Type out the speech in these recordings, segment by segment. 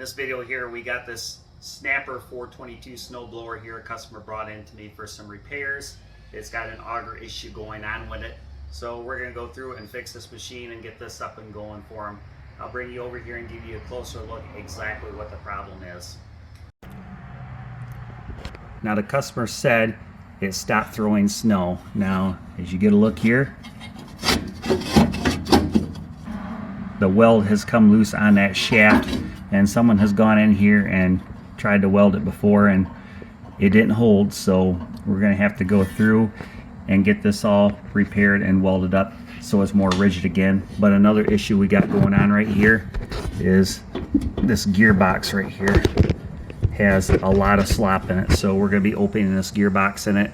this video here, we got this Snapper 422 snowblower here. A customer brought in to me for some repairs. It's got an auger issue going on with it. So we're gonna go through it and fix this machine and get this up and going for him. I'll bring you over here and give you a closer look exactly what the problem is. Now the customer said it stopped throwing snow. Now, as you get a look here, the weld has come loose on that shaft, and someone has gone in here and tried to weld it before and it didn't hold, so we're going to have to go through and get this all repaired and welded up so it's more rigid again. But another issue we got going on right here is this gearbox right here has a lot of slop in it, so we're going to be opening this gearbox in it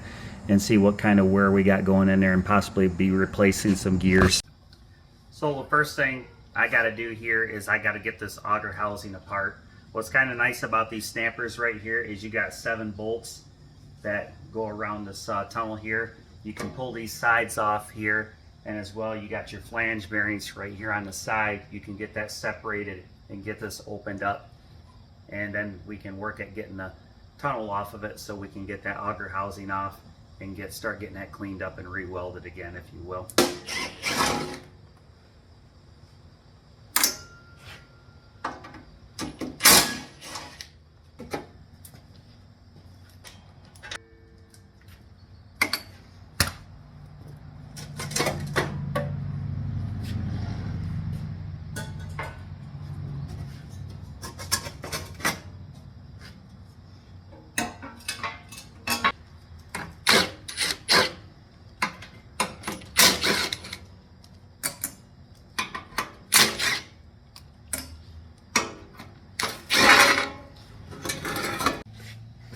and see what kind of wear we got going in there and possibly be replacing some gears. So the first thing I got to do here is I got to get this auger housing apart. What's kind of nice about these snappers right here is you got 7 bolts that go around this tunnel here. You can pull these sides off here, and as well you got your flange bearings right here on the side. You can get that separated and get this opened up, and then we can work at getting the tunnel off of it so we can get that auger housing off and start getting that cleaned up and re-welded again, if you will.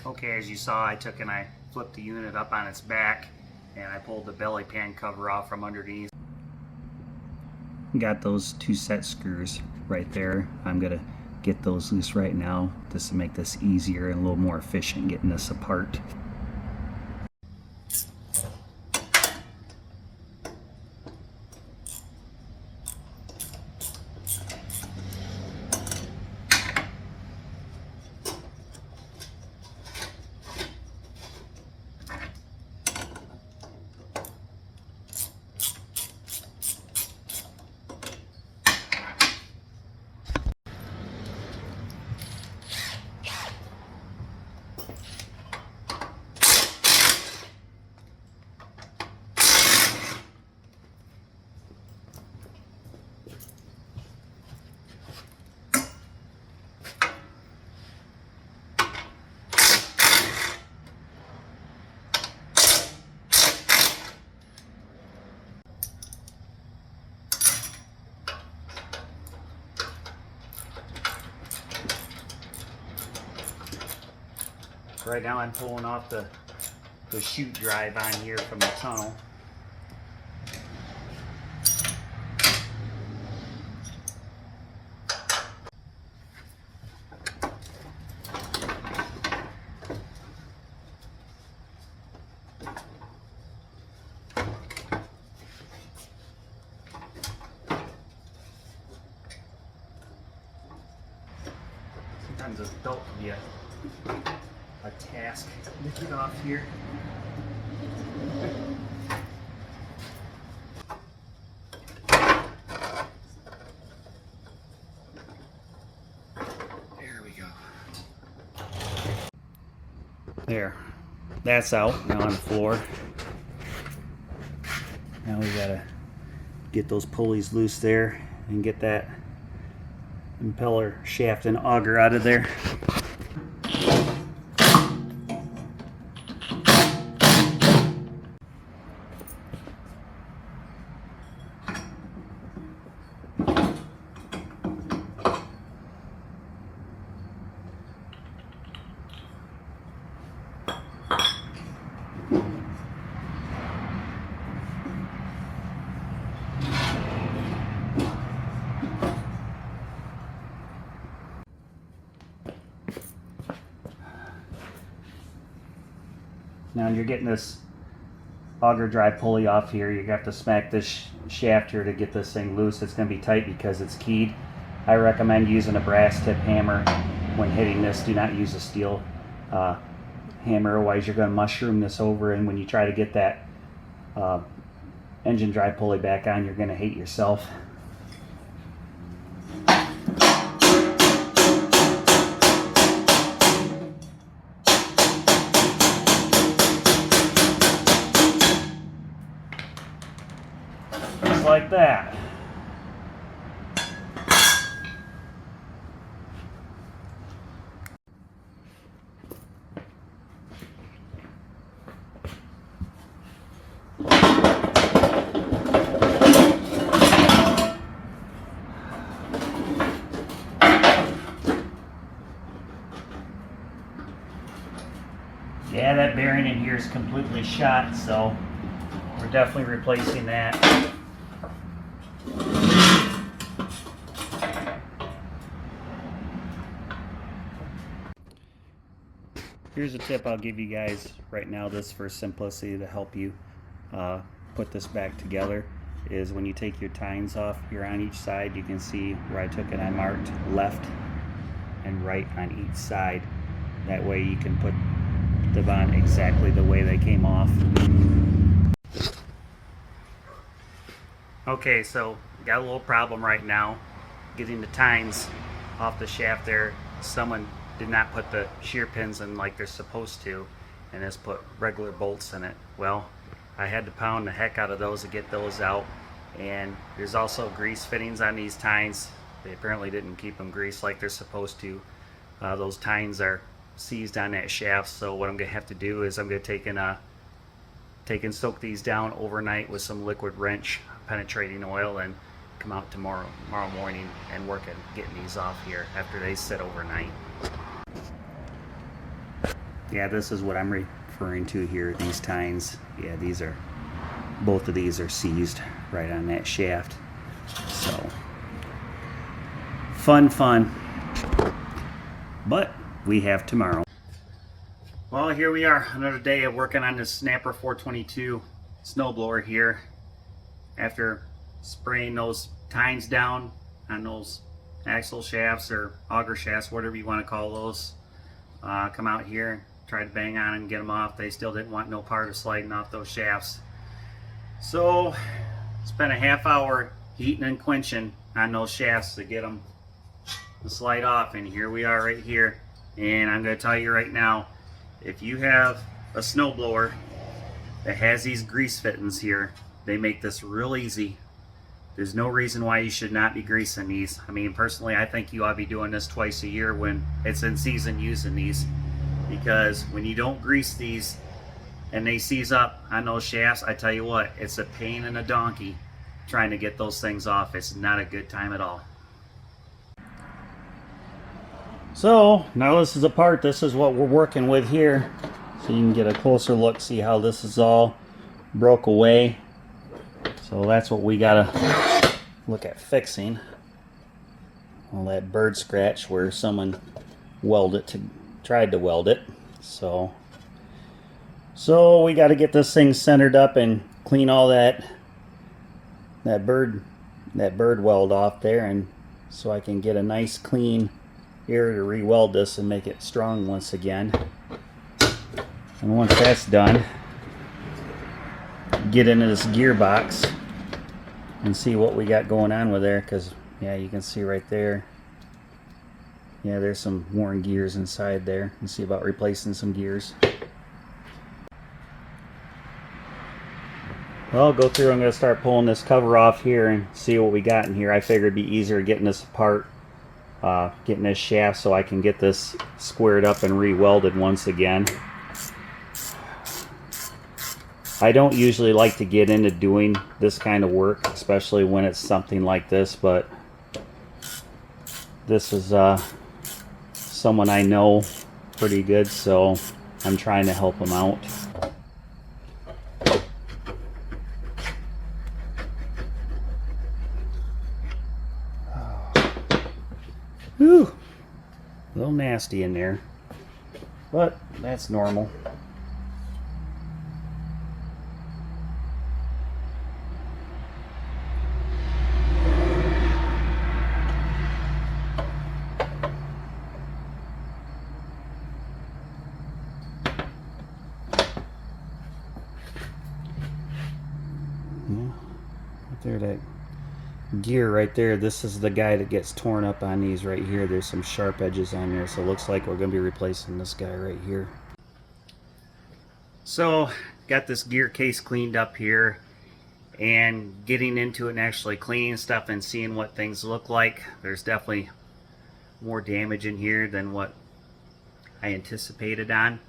Okay, as you saw, I took and I flipped the unit up on its back and I pulled the belly pan cover off from underneath. Got those 2 set screws right there. I'm gonna get those loose right now just to make this easier and a little more efficient getting this apart. Right now I'm pulling off the chute drive on here from the tunnel. Sometimes this belt can be a task to get off here. There we go. There. That's out now on the floor. Now we gotta get those pulleys loose there and get that impeller shaft and auger out of there. Now you're getting this auger drive pulley off here. You have to smack this shaft here to get this thing loose. It's going to be tight because it's keyed. I recommend using a brass tip hammer when hitting this. Do not use a steel hammer, otherwise you're going to mushroom this over, and when you try to get that engine drive pulley back on, you're going to hate yourself. Just like that. Yeah, that bearing in here is completely shot, so we're definitely replacing that. Here's a tip I'll give you guys right now, this for simplicity to help you put this back together, is when you take your tines off here on each side, you can see where I took it, I marked left and right on each side. That way you can put them on exactly the way they came off. Okay, so got a little problem right now getting the tines off the shaft there. Someone did not put the shear pins in like they're supposed to, and just put regular bolts in it. Well, I had to pound the heck out of those to get those out, and there's also grease fittings on these tines. They apparently didn't keep them greased like they're supposed to. Those tines are seized on that shaft, so what I'm going to have to do is I'm going to take and soak these down overnight with some liquid wrench penetrating oil, and come out tomorrow morning and work at getting these off here after they sit overnight. Yeah, this is what I'm referring to here, these tines. Yeah, both of these are seized right on that shaft. So fun, but we have tomorrow. Well, here we are, another day of working on this Snapper 422 snowblower here. After spraying those tines down on those axle shafts or auger shafts, whatever you want to call those, come out here, tried to bang on and get them off. They still didn't want no part of sliding off those shafts. So spent a half hour heating and quenching on those shafts to get them to slide off, and here we are right here. And I'm going to tell you right now, if you have a snowblower that has these grease fittings here, they make this real easy. There's no reason why you should not be greasing these. I mean, personally, I think you ought to be doing this twice a year when it's in season, using these, because when you don't grease these and they seize up on those shafts, I tell you what, it's a pain in a donkey trying to get those things off. It's not a good time at all. So now this is this is what we're working with here, so you can get a closer look, see how this is all broke away. So that's what we gotta look at fixing. All that bird scratch where someone tried to weld it. So we got to get this thing centered up and clean all that bird weld off there, and so I can get a nice clean area to re-weld this and make it strong once again. And once that's done, get into this gearbox and see what we got going on with there, because yeah, you can see right there, yeah, there's some worn gears inside there, and see about replacing some gears. Well, I'll go through, I'm going to start pulling this cover off here and see what we got in here. I figured it'd be easier getting this apart, getting this shaft, so I can get this squared up and re-welded once again. I don't usually like to get into doing this kind of work, especially when it's something like this, but this is someone I know pretty good, so I'm trying to help him out. Whew, a little nasty in there, but that's normal. there, that gear right there, this is the guy that gets torn up on these right here. There's some sharp edges on there, so it looks like we're going to be replacing this guy right here. So got this gear case cleaned up here, and getting into it and actually cleaning stuff and seeing what things look like. There's definitely more damage in here than what I anticipated on,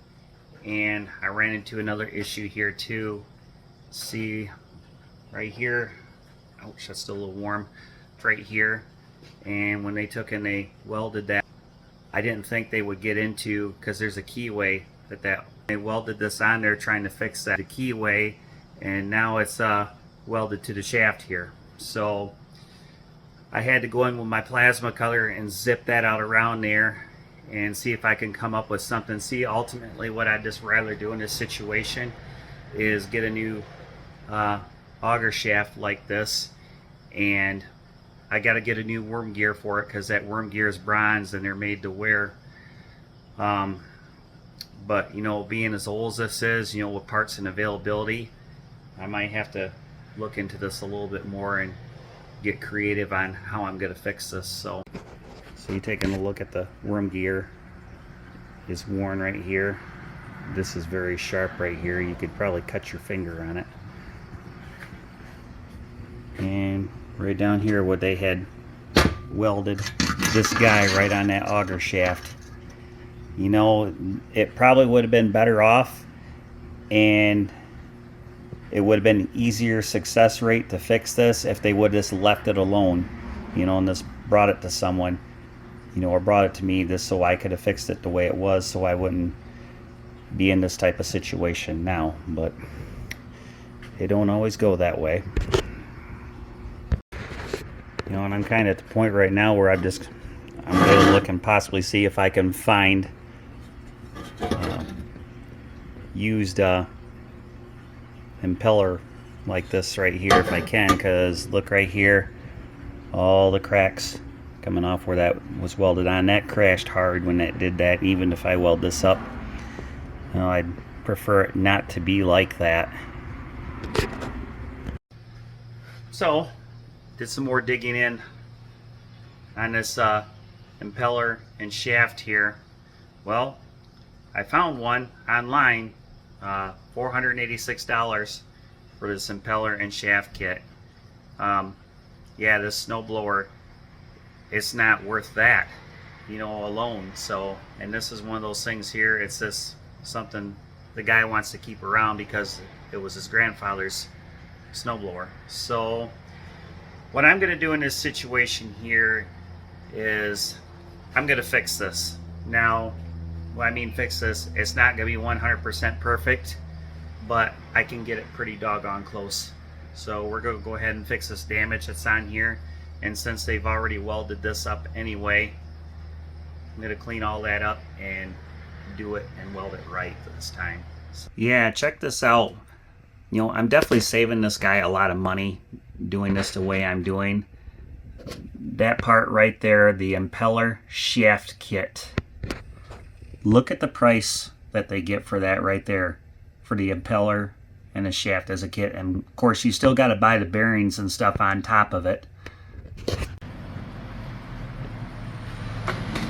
and I ran into another issue here too. See right here, ouch, that's still a little warm. It's right here, and when they took and they welded that, I didn't think they would get into, because there's a keyway that they welded this on there trying to fix that, the keyway, and now it's welded to the shaft here. So I had to go in with my plasma cutter and zip that out around there and see if I can come up with something. See, ultimately what I'd just rather do in this situation is get a new auger shaft like this, and I got to get a new worm gear for it, because that worm gear is bronze and they're made to wear. But you know, being as old as this is, you know, with parts and availability, I might have to look into this a little bit more and get creative on how I'm going to fix this. So you're taking a look at the worm gear. It's worn right here. This is very sharp right here. You could probably cut your finger on it. And right down here where they had welded this guy right on that auger shaft. You know, it probably would have been better off, and it would have been an easier success rate to fix this if they would have just left it alone, you know, and just brought it to someone, you know, or brought it to me, just so I could have fixed it the way it was, so I wouldn't be in this type of situation now. But it don't always go that way, you know. And I'm kind of at the point right now where I'm going to look and possibly see if I can find used impeller like this right here if I can, because look right here, all the cracks coming off where that was welded on. That crashed hard when that did that. Even if I weld this up, you know, I'd prefer it not to be like that. So did some more digging in on this impeller and shaft here. Well, I found one online, $486 for this impeller and shaft kit. Yeah, this snowblower, it's not worth that, you know, alone. So, and this is one of those things here, it's just something the guy wants to keep around because it was his grandfather's snowblower. So what I'm going to do in this situation here is I'm going to fix this. Now, when I mean fix this, it's not going to be 100% perfect, but I can get it pretty doggone close. So we're going to go ahead and fix this damage that's on here. And since they've already welded this up anyway, I'm going to clean all that up and do it and weld it right this time. Yeah, check this out. You know, I'm definitely saving this guy a lot of money doing this the way I'm doing. That part right there, the impeller shaft kit. Look at the price that they get for that right there, for the impeller and the shaft as a kit. And of course you still got to buy the bearings and stuff on top of it.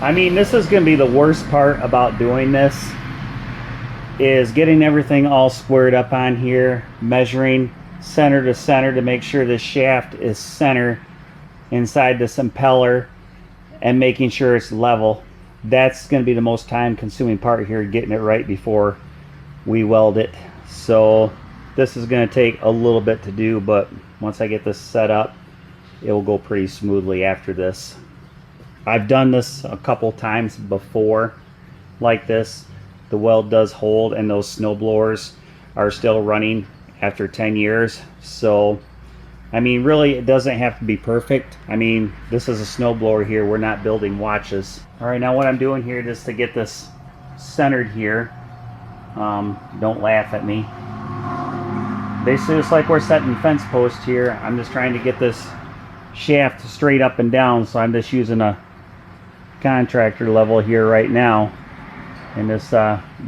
I mean, this is going to be the worst part about doing this, is getting everything all squared up on here, measuring center to center to make sure the shaft is center inside this impeller, and making sure it's level. That's going to be the most time consuming part here, getting it right before we weld it. So this is going to take a little bit to do, but once I get this set up, it will go pretty smoothly after this. I've done this a couple times before like this. The weld does hold, and those snow blowers are still running after 10 years. So I mean, really, it doesn't have to be perfect. I mean, this is a snow blower here. We're not building watches. All right, now what I'm doing here just to get this centered here, don't laugh at me. Basically, just like we're setting fence posts here, I'm just trying to get this shaft straight up and down. So I'm just using a contractor level here right now, and just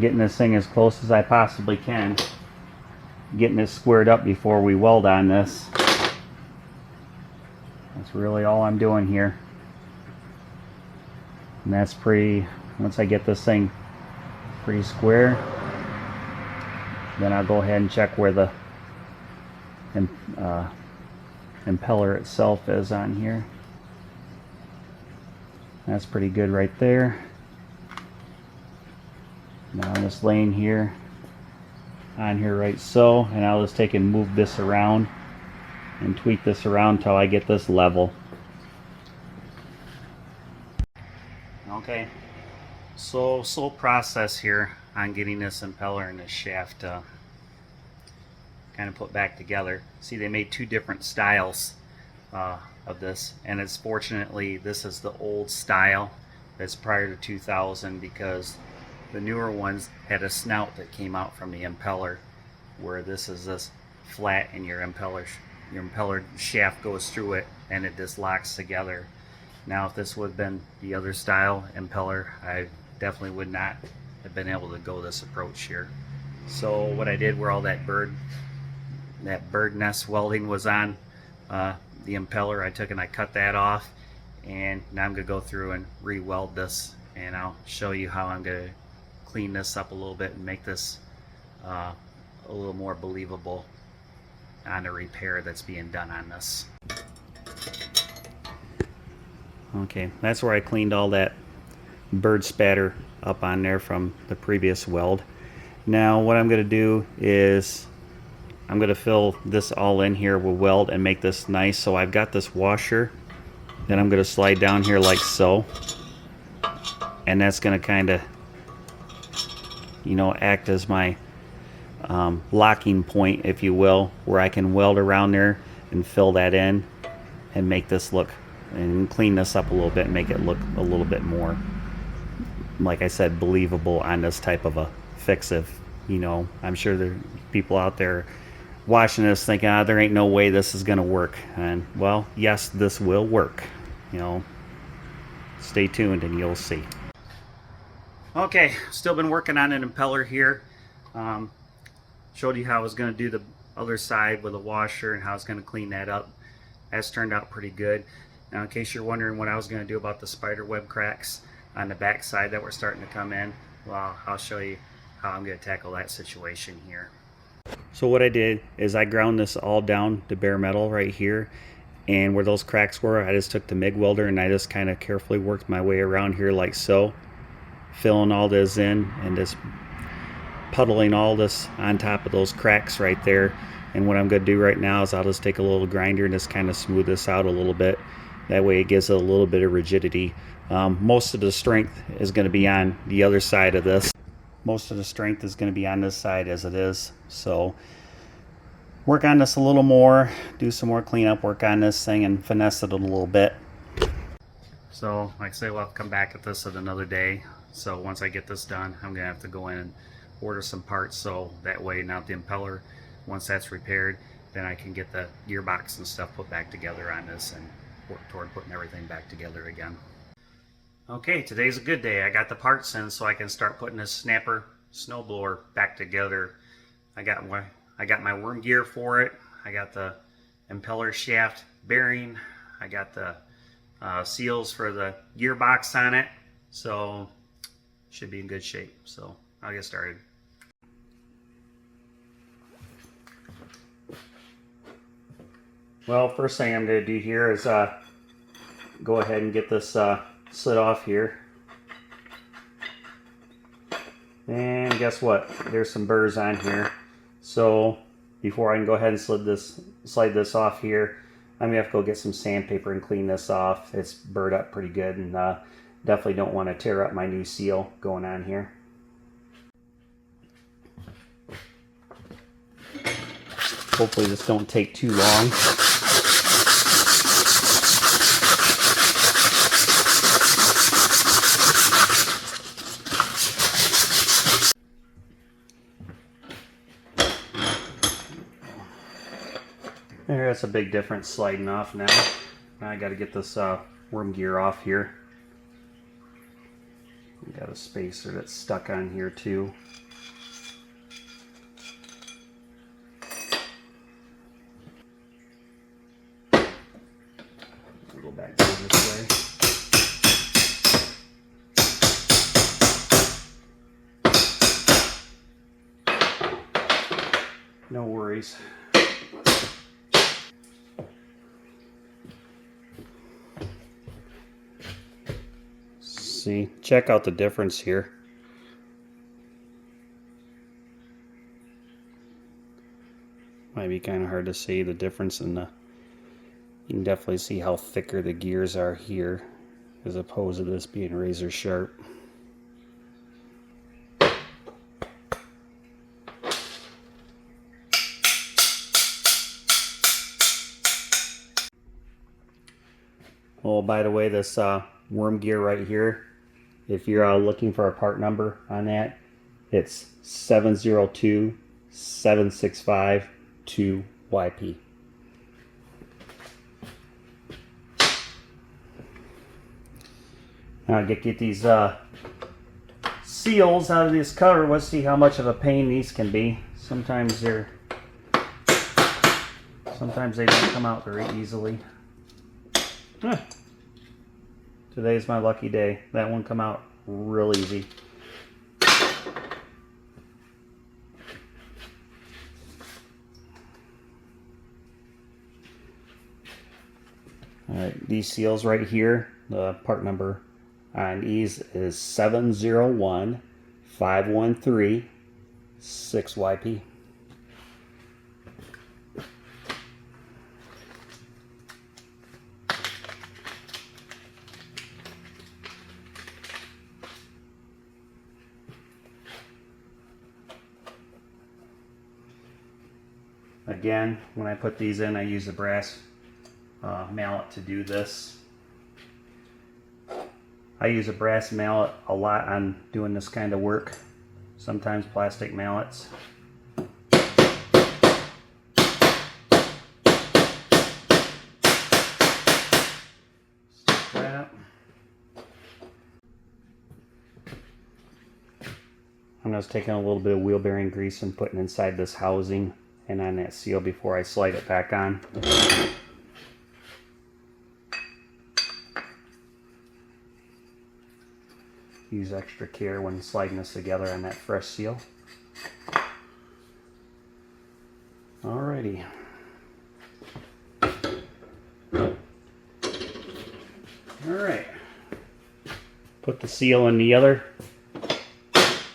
getting this thing as close as I possibly can, getting this squared up before we weld on this. That's really all I'm doing here. And that's once I get this thing pretty square, then I'll go ahead and check where the impeller itself is on here. That's pretty good right there. Now I'm just laying here on here right so, and I'll just take and move this around and tweak this around until I get this level. Okay, so slow process here on getting this impeller and this shaft kind of put back together. See, they made two different styles of this, and it's fortunately this is the old style that's prior to 2000, because the newer ones had a snout that came out from the impeller, where this is this flat, and your impeller shaft goes through it and it just locks together. Now if this would have been the other style impeller, I definitely would not have been able to go this approach here. So what I did, where all that bird nest welding was on the impeller, I took and I cut that off, and now I'm going to go through and re-weld this, and I'll show you how I'm going to clean this up a little bit and make this a little more believable on the repair that's being done on this. Okay, that's where I cleaned all that bird spatter up on there from the previous weld. Now what I'm going to do is I'm going to fill this all in here with weld and make this nice. So I've got this washer that I'm going to slide down here like so, and that's going to kind of, you know, act as my locking point, if you will, where I can weld around there and fill that in and make this look, and clean this up a little bit and make it look a little bit more, like I said, believable on this type of a fix. If, you know, I'm sure there are people out there watching this thinking, there ain't no way this is gonna work. And well, yes, this will work. You know, stay tuned and you'll see. Okay, still been working on an impeller here. Showed you how I was going to do the other side with a washer and how I was going to clean that up. That's turned out pretty good. Now, in case you're wondering what I was going to do about the spider web cracks on the back side that were starting to come in, well, I'll show you how I'm going to tackle that situation here. So what I did is I ground this all down to bare metal right here, and where those cracks were, I just took the MIG welder and I just kind of carefully worked my way around here like so, filling all this in and just puddling all this on top of those cracks right there. And what I'm going to do right now is I'll just take a little grinder and just kind of smooth this out a little bit. That way it gives it a little bit of rigidity. Most of the strength is going to be on the other side of this. Most of the strength is going to be on this side as it is. So work on this a little more, do some more cleanup, work on this thing and finesse it a little bit. So like I say, we'll have to come back at this at another day. So once I get this done, I'm going to have to go in and order some parts, so that way now the impeller, once that's repaired, then I can get the gearbox and stuff put back together on this and work toward putting everything back together again. Okay, today's a good day. I got the parts in so I can start putting this snapper snowblower back together. I got my worm gear for it. I got the impeller shaft bearing. I got the seals for the gearbox on it, so should be in good shape. So I'll get started. Well, first thing I'm going to do here is go ahead and get this slit off here. And guess what? There's some burrs on here. So before I can go ahead and slide this off here, I'm going to have to go get some sandpaper and clean this off. It's burred up pretty good, and definitely don't want to tear up my new seal going on here. Hopefully this don't take too long. There, that's a big difference sliding off now. Now I got to get this worm gear off here. Got a spacer that's stuck on here too. No worries. See, check out the difference here. Might be kind of hard to see the difference in the, you can definitely see how thicker the gears are here as opposed to this being razor sharp. Oh, by the way, this worm gear right here, if you're looking for a part number on that, it's 702765-2YP. Now get these seals out of this cover. Let's see how much of a pain these can be. Sometimes they don't come out very easily. Today's my lucky day. That one come out real easy. Alright, these seals right here, the part number on these is 701513-6YP. Again, when I put these in, I use a brass mallet to do this. I use a brass mallet a lot on doing this kind of work. Sometimes plastic mallets. That. I'm just taking a little bit of wheel bearing grease and putting inside this housing and on that seal before I slide it back on. Use extra care when sliding this together on that fresh seal. Alrighty. Alright. Put the seal in the other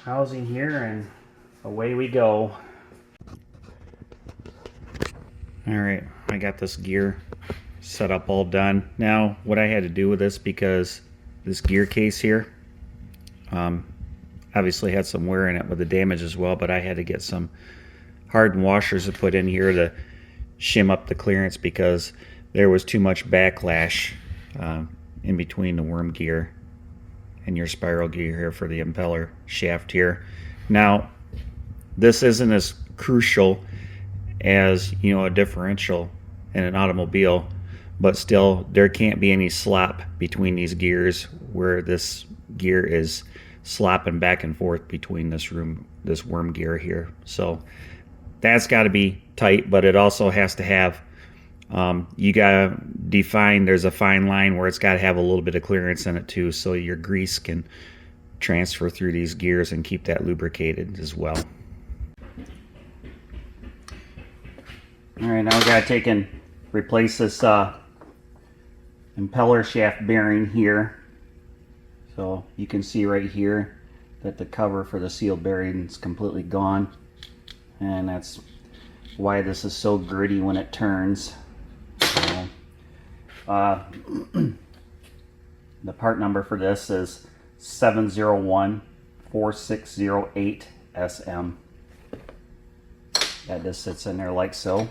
housing here and away we go. Alright, I got this gear set up all done. Now, what I had to do with this, because this gear case here obviously had some wear in it with the damage as well, but I had to get some hardened washers to put in here to shim up the clearance because there was too much backlash in between the worm gear and your spiral gear here for the impeller shaft here. Now, this isn't as crucial as, you know, a differential in an automobile, but still there can't be any slop between these gears where this gear is slopping back and forth between this worm gear here. So that's got to be tight, but it also has to have you gotta define, there's a fine line where it's got to have a little bit of clearance in it too, so your grease can transfer through these gears and keep that lubricated as well. Alright, now we gotta take and replace this impeller shaft bearing here. So you can see right here that the cover for the seal bearing is completely gone, and that's why this is so gritty when it turns. So, the part number for this is 7014608SM. That just sits in there like so.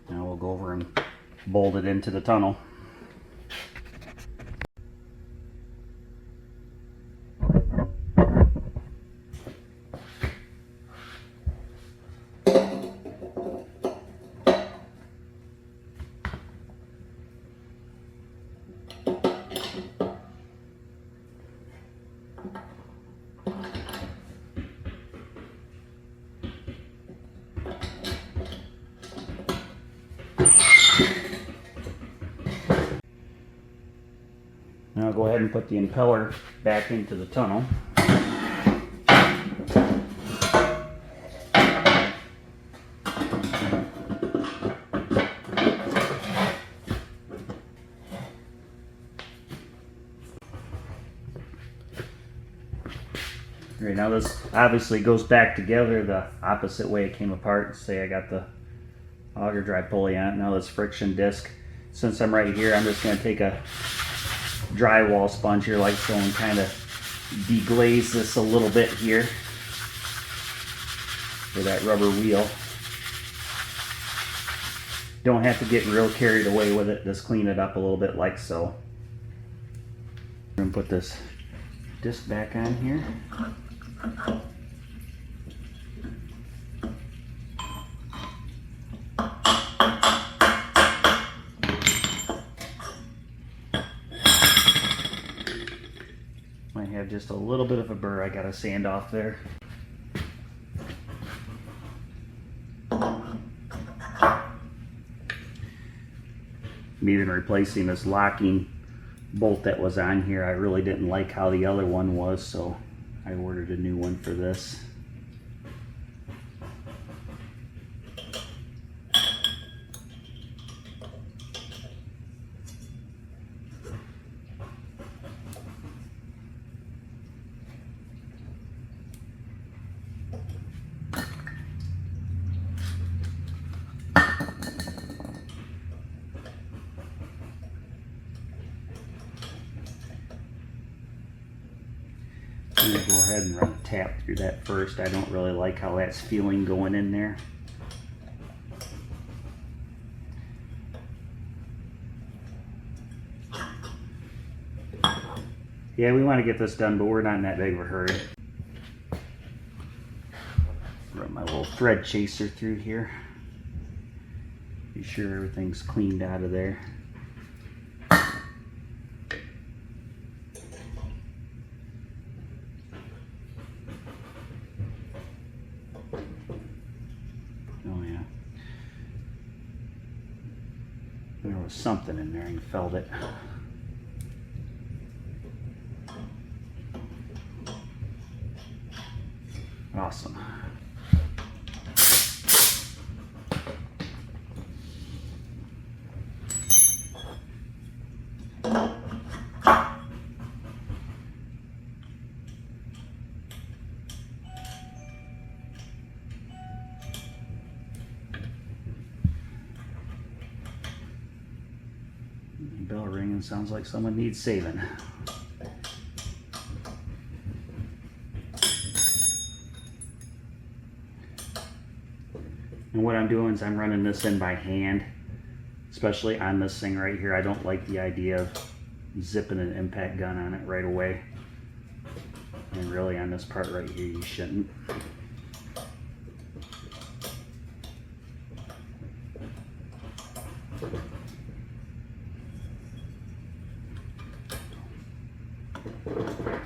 Now we'll go over and bolt it into the tunnel. Now I'll go ahead and put the impeller back into the tunnel. Right now this obviously goes back together the opposite way it came apart. Say I got the auger drive pulley on it. Now this friction disc. Since I'm right here, I'm just going to take a drywall sponge here like so and kind of deglaze this a little bit here for that rubber wheel. Don't have to get real carried away with it. Just clean it up a little bit like so. I'm going to put this disc back on here. Might have just a little bit of a burr I gotta sand off there. I'm even replacing this locking bolt that was on here. I really didn't like how the other one was, so I ordered a new one for this. I'm going to go ahead and run a tap through that first. I don't really like how that's feeling going in there. Yeah, we want to get this done, but we're not in that big of a hurry. Run my little thread chaser through here. Be sure everything's cleaned out of there. Oh yeah. There was something in there, you felt it. Awesome. Bell ringing, sounds like someone needs saving. And what I'm doing is I'm running this in by hand, especially on this thing right here. I don't like the idea of zipping an impact gun on it right away. And really on this part right here, you shouldn't.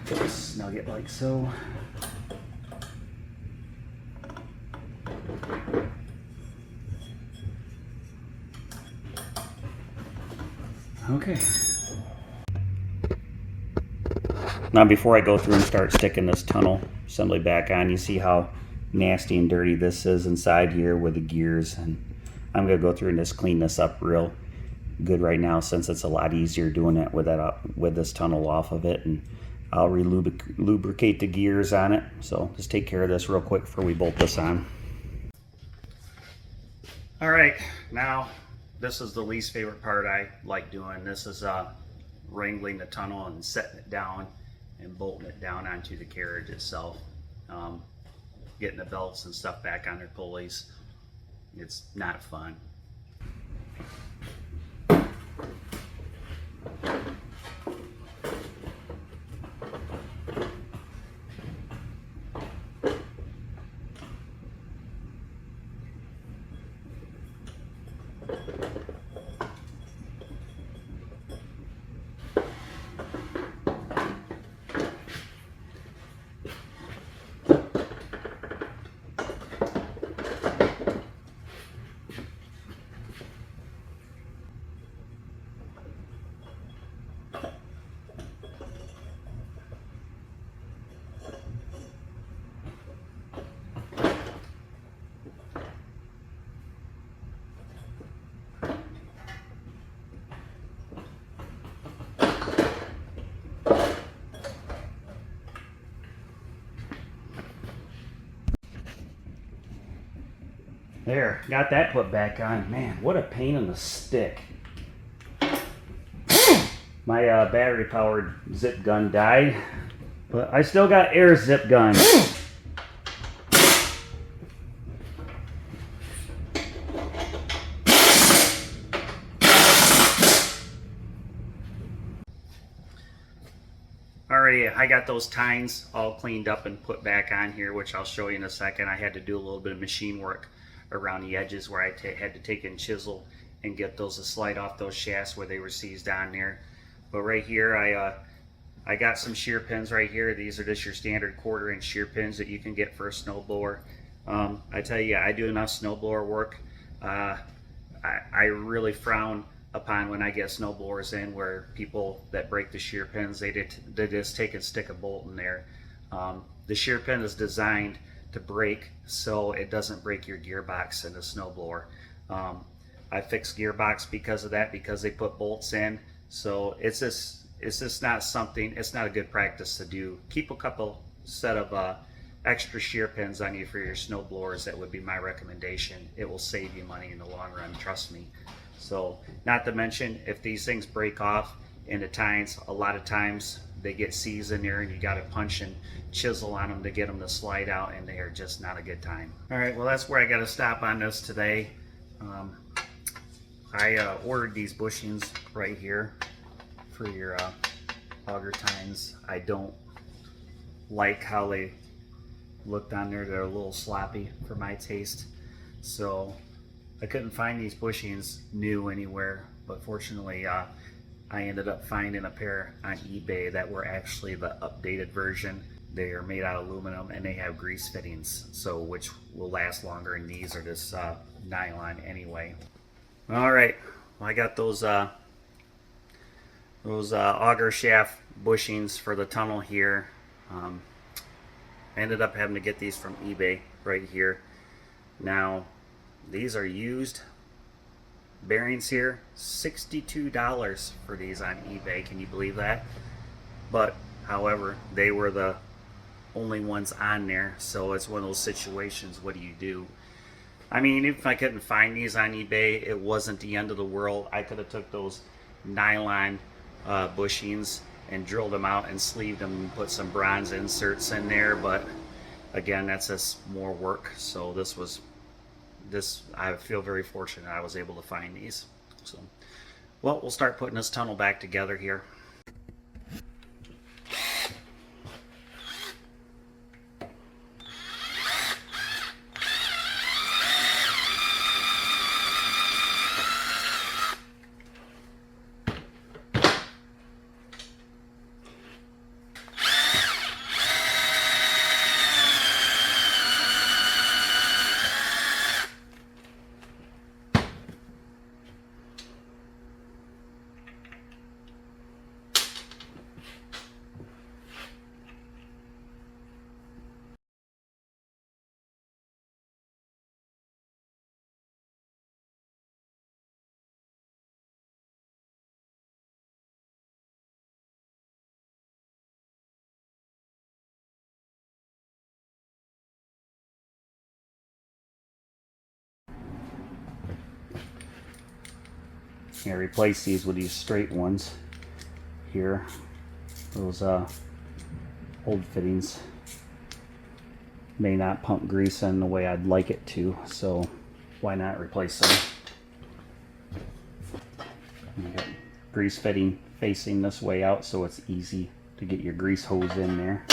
Just snug it like so. Okay. Now before I go through and start sticking this tunnel assembly back on, you see how nasty and dirty this is inside here with the gears, and I'm going to go through and just clean this up real good right now, since it's a lot easier doing it with that with this tunnel off of it, and I'll lubricate the gears on it. So just take care of this real quick before we bolt this on. All right, now this is the least favorite part I like doing. This is wrangling the tunnel and setting it down and bolting it down onto the carriage itself. Getting the belts and stuff back on their pulleys. It's not fun. There, got that put back on. Man, what a pain in the stick. My battery powered zip gun died, but I still got air zip gun. Alrighty, I got those tines all cleaned up and put back on here, which I'll show you in a second. I had to do a little bit of machine work around the edges where I had to take in chisel and get those to slide off those shafts where they were seized on there. But right here, I got some shear pins right here. These are just your standard 1/4 inch shear pins that you can get for a snowblower. I tell you, I do enough snowblower work. I really frown upon when I get snowblowers in where people that break the shear pins, they just take and stick a bolt in there. The shear pin is designed to break so it doesn't break your gearbox in the snowblower. I fixed gearbox because of that, because they put bolts in. So it's just not something, it's not a good practice to do. Keep a couple set of extra shear pins on you for your snowblowers. That would be my recommendation. It will save you money in the long run, trust me. So, not to mention, if these things break off into tines, a lot of times they get seized in there and you got to punch and chisel on them to get them to slide out, and they are just not a good time. Alright, well that's where I got to stop on this today. I ordered these bushings right here for your auger tines. I don't like how they looked on there. They're a little sloppy for my taste. So I couldn't find these bushings new anywhere, but fortunately I ended up finding a pair on eBay that were actually the updated version. They are made out of aluminum and they have grease fittings, so which will last longer, and these are just nylon anyway. Alright, well, I got those auger shaft bushings for the tunnel here. I ended up having to get these from eBay right here. Now these are used bearings here, $62 for these on eBay. Can you believe that? But however, they were the only ones on there, so it's one of those situations. What do you do? I mean, if I couldn't find these on eBay, it wasn't the end of the world. I could have took those nylon bushings and drilled them out and sleeved them and put some bronze inserts in there, but again, that's just more work. So I feel very fortunate I was able to find these. So, well, we'll start putting this tunnel back together here. I replace these with these straight ones here. Those old fittings may not pump grease in the way I'd like it to, so why not replace them? You got grease fitting facing this way out, so it's easy to get your grease hose in there.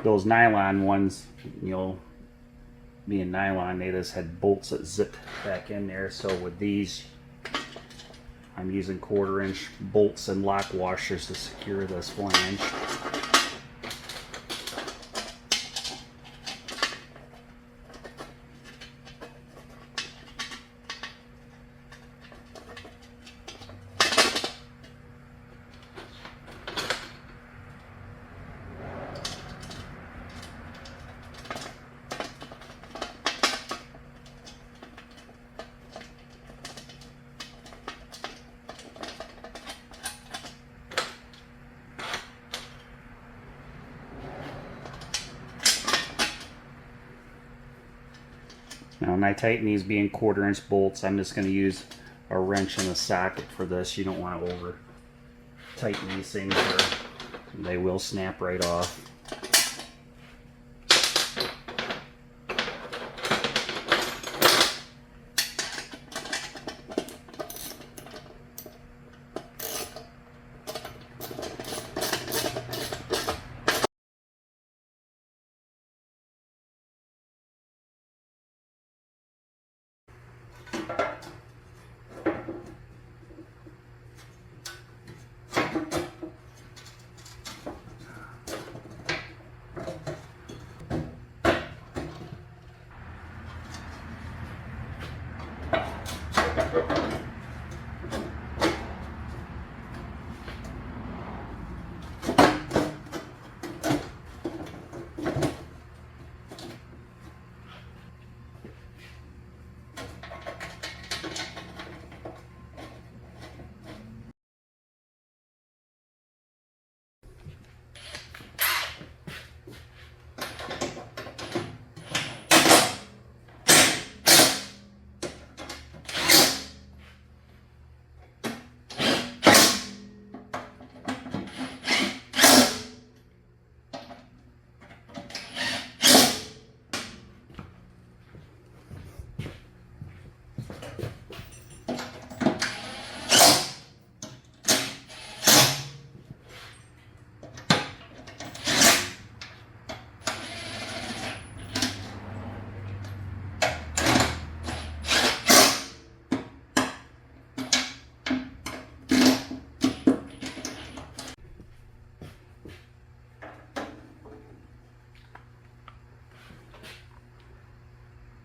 Those nylon ones, you know, being nylon, they just had bolts that zipped back in there. So with these, I'm using 1/4 inch bolts and lock washers to secure this flange. and I tighten these being 1/4" bolts. I'm just going to use a wrench in the socket for this. You don't want to over tighten these things or they will snap right off.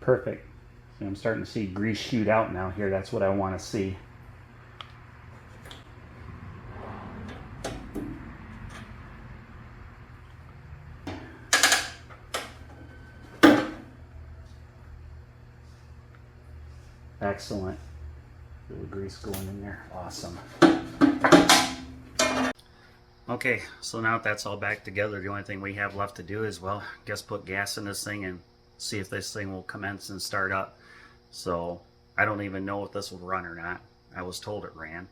Perfect. See, I'm starting to see grease shoot out now here. That's what I want to see. Excellent. A little grease going in there. Awesome. Okay, so now that that's all back together, the only thing we have left to do is, well, I guess put gas in this thing and see if this thing will commence and start up. So I don't even know if this will run or not. I was told it ran.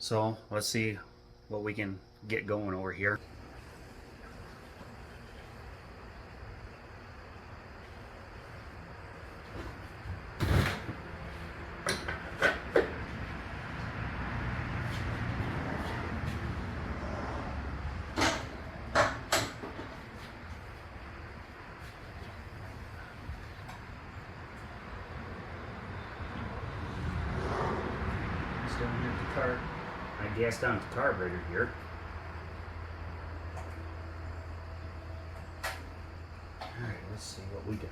So let's see what we can get going over here. I gassed down the carburetor here. Alright, let's see what we got.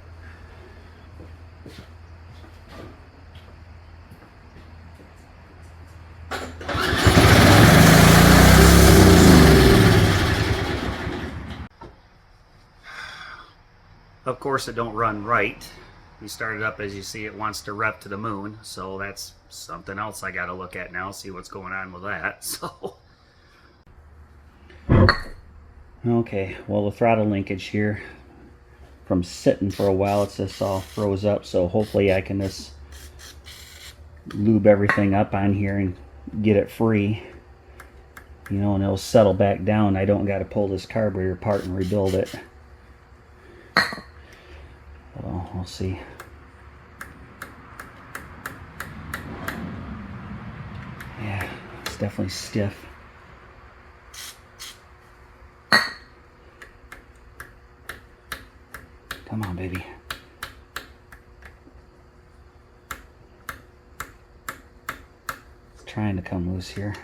Of course, it don't run right. You start it up, as you see, it wants to rev to the moon, so that's something else I got to look at now, see what's going on with that. So, okay, well, the throttle linkage here, from sitting for a while, it's just all froze up, so hopefully I can just lube everything up on here and get it free, you know, and it'll settle back down. I don't got to pull this carburetor apart and rebuild it. Well, we'll see. Yeah, it's definitely stiff. Come on, baby. It's trying to come loose here.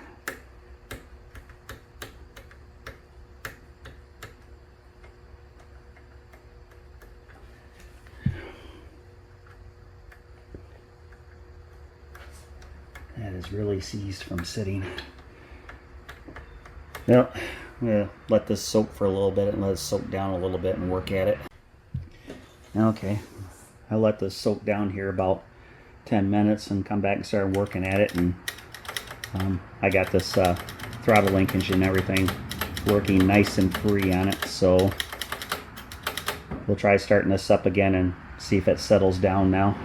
That is really seized from sitting. Well, I'm going to let this soak for a little bit and let it soak down a little bit and work at it. Okay, I let this soak down here about 10 minutes and come back and start working at it. And I got this throttle linkage and everything working nice and free on it. So we'll try starting this up again and See if it settles down now.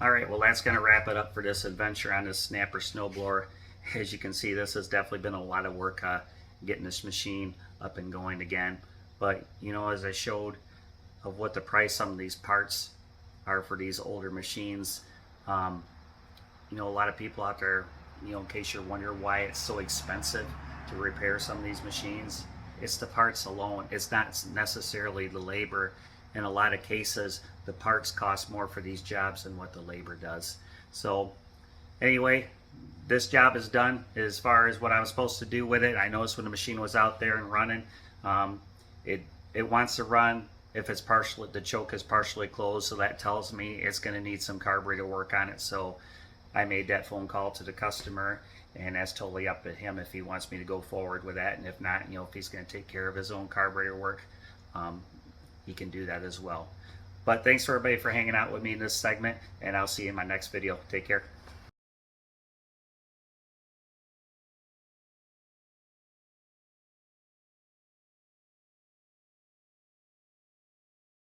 Alright, well that's going to wrap it up for this adventure on this Snapper snowblower. As you can see, this has definitely been a lot of work getting this machine up and going again. But, you know, as I showed of what the price some of these parts are for these older machines, you know, a lot of people out there, you know, in case you're wondering why it's so expensive to repair some of these machines, it's the parts alone. It's not necessarily the labor. In a lot of cases, the parts cost more for these jobs than what the labor does. So anyway, this job is done as far as what I was supposed to do with it. I noticed when the machine was out there and running, it wants to run if it's partially, the choke is partially closed, so that tells me it's going to need some carburetor work on it. So I made that phone call to the customer, and that's totally up to him if he wants me to go forward with that, and if not, you know, if he's going to take care of his own carburetor work, he can do that as well. But thanks for everybody for hanging out with me in this segment, and I'll see you in my next video. Take care.